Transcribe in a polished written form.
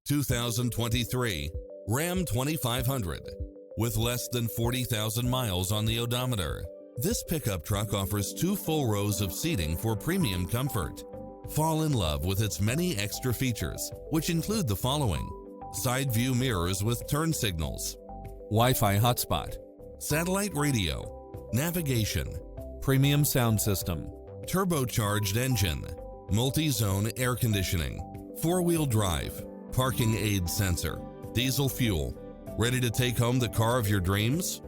2023 Ram 2500. With less than 40,000 miles on the odometer, this pickup truck offers 2 full rows of seating for premium comfort. Fall in love with its many extra features, which include the following: side view mirrors with turn signals, Wi-Fi hotspot, satellite radio, navigation, premium sound system, turbocharged engine, multi-zone air conditioning, 4-wheel drive, parking aid sensor, diesel fuel. Ready to take home the car of your dreams?